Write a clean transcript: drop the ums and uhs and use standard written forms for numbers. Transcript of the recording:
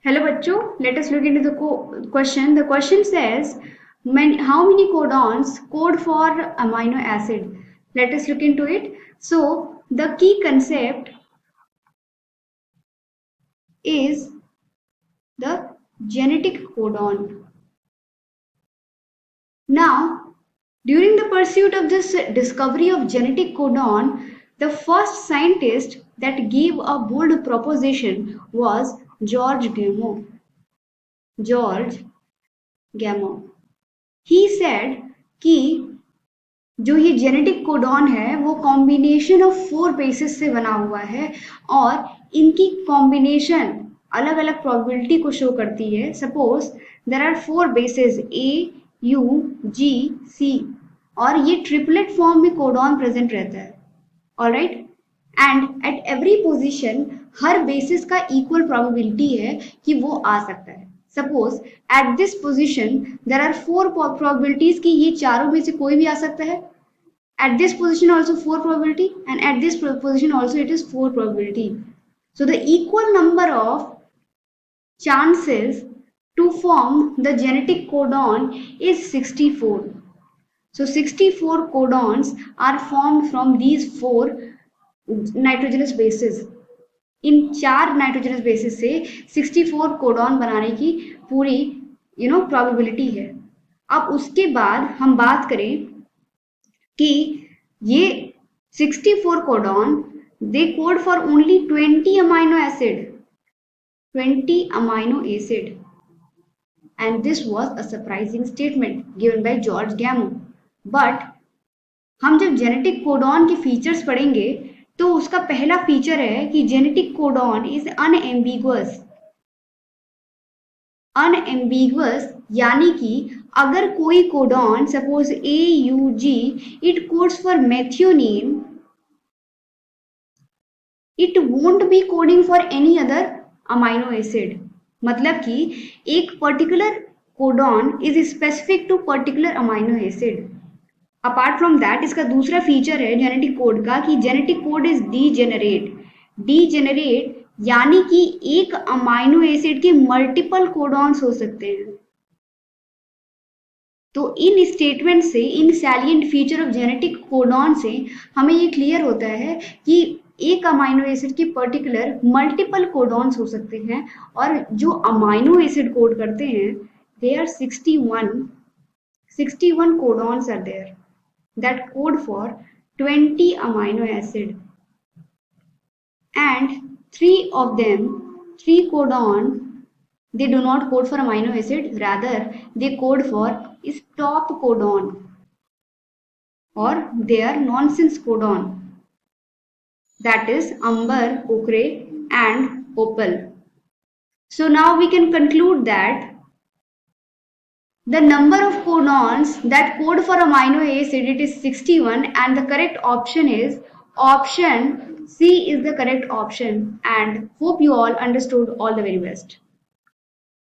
Hello बच्चों, let us look into the question. The question says, how many codons code for amino acid? Let us look into it. So the key concept is the genetic codon. Now, during the pursuit of this discovery of genetic codon, the first scientist that gave a bold proposition was George Gamow. George Gamow. He said कि जो ये genetic codon है वो combination of 4 basis से बना हुआ है और इनकी कॉम्बिनेशन अलग अलग प्रोबेबिलिटी को शो करती है. Suppose there are 4 bases A U G C और ये ट्रिपलेट फॉर्म में कोडॉन प्रेजेंट रहता है. Alright, and at every position हर बेसिस का इक्वल प्रोबेबिलिटी है कि वो आ सकता है. Suppose at this position there are 4 probabilities कि ये चारों में से कोई भी आ सकता है. At this position also 4 probability and at this position also it is 4 probability. So the equal number of chances to form the genetic codon is 64. So 64 codons are formed from these 4 nitrogenous bases. In 4 nitrogenous bases से 64 codon बनाने की पूरी probability है. अब उसके बाद हम बात करें कि ये 64 codon they code for only 20 amino acid 20 amino acid and this was a surprising statement given by George गैमो. But हम जब जेनेटिक कोडॉन के फीचर्स पढ़ेंगे तो उसका पहला फीचर है कि genetic codon is unambiguous. Unambiguous यानी कि अगर कोई codon suppose A U G it codes for methionine, it won't be coding for any other amino acid. मतलब कि एक particular codon is specific to particular amino acid. Apart from that इसका दूसरा feature है जेनेटिक कोड का कि genetic code is degenerate. Degenerate यानी कि एक अमाइनो एसिड के मल्टीपल कोडॉन्स हो सकते हैं. तो इन स्टेटमेंट से, इन salient feature of genetic codon से हमें ये क्लियर होता है कि एक अमाइनो एसिड की पर्टिकुलर मल्टीपल कोडॉन्स हो सकते हैं और जो अमाइनो एसिड कोड करते हैं they are 61 codons are there that code for 20 amino acid and 3 codon they do not code for amino acid, rather they code for stop codon or they are nonsense codon, that is Umber, Okre and Opal. So now we can conclude that the number of codons that code for amino acid it is 61 and the correct option is option C is the correct option. And hope you all understood. All the very best.